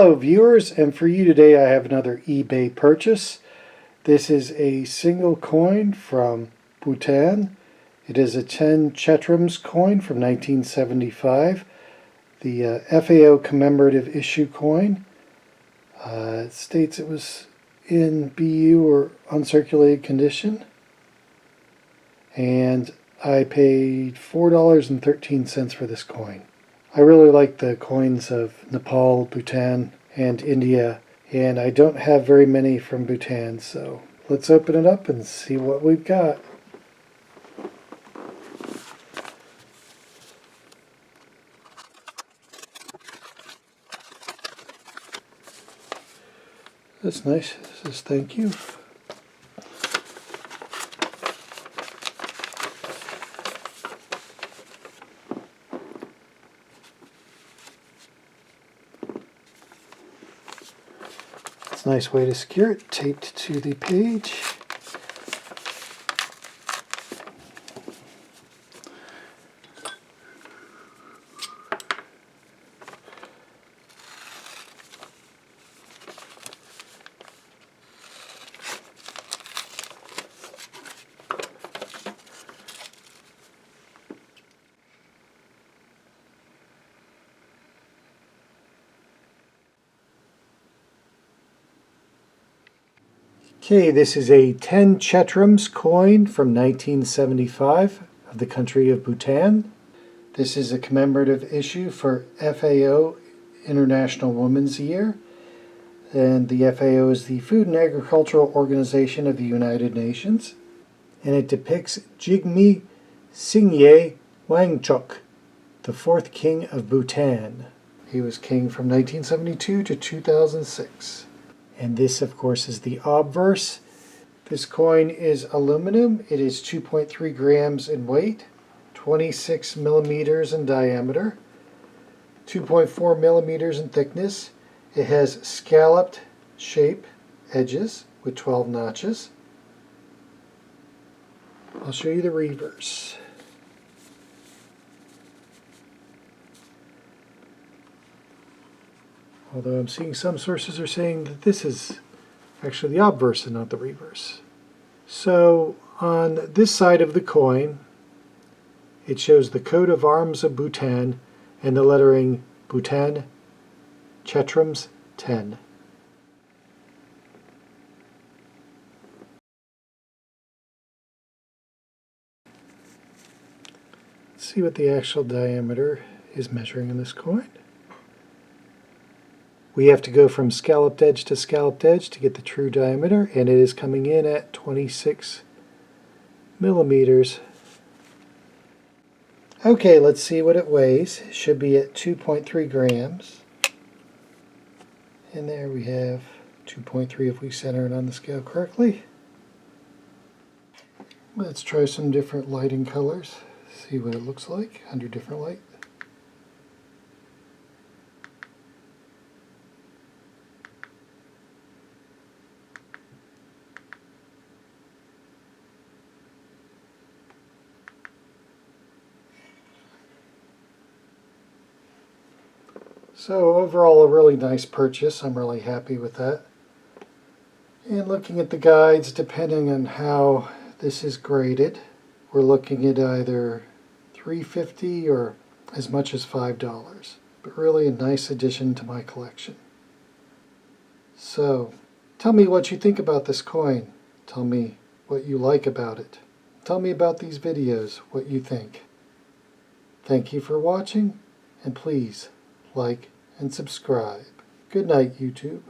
Hello viewers, and for you today I have another eBay purchase. This is a single coin from Bhutan. It is a 10 Chetrums coin from 1975. The FAO commemorative issue coin. It states it was in BU or uncirculated condition. And I paid $4.13 for this coin. I really like the coins of Nepal, Bhutan, and India, and I don't have very many from Bhutan, so let's open it up and see what we've got. That's nice. It says thank you. It's a nice way to secure it, taped to the page. Okay, this is a 10 Chetrums coin from 1975 of the country of Bhutan. This is a commemorative issue for FAO International Women's Year. And the FAO is the Food and Agricultural Organization of the United Nations. And it depicts Jigme Singye Wangchuk, the fourth king of Bhutan. He was king from 1972 to 2006. And this, of course, is the obverse. This coin is aluminum. It is 2.3 grams in weight, 26 millimeters in diameter, 2.4 millimeters in thickness. It has scalloped shape edges with 12 notches. I'll show you the reverse. Although I'm seeing some sources are saying that this is actually the obverse and not the reverse. So on this side of the coin, it shows the coat of arms of Bhutan and the lettering Bhutan Chetrums 10. Let's see what the actual diameter is measuring in this coin. We have to go from scalloped edge to scalloped edge to get the true diameter, and it is coming in at 26 millimeters. Okay, let's see what it weighs. It should be at 2.3 grams. And there we have 2.3 if we center it on the scale correctly. Let's try some different lighting colors. See what it looks like under different light. So overall a really nice purchase. I'm really happy with that. And looking at the guides, depending on how this is graded, we're looking at either $3.50 or as much as $5. But really a nice addition to my collection. So tell me what you think about this coin. Tell me what you like about it. Tell me about these videos, what you think. Thank you for watching, and please like and subscribe. Good night, YouTube.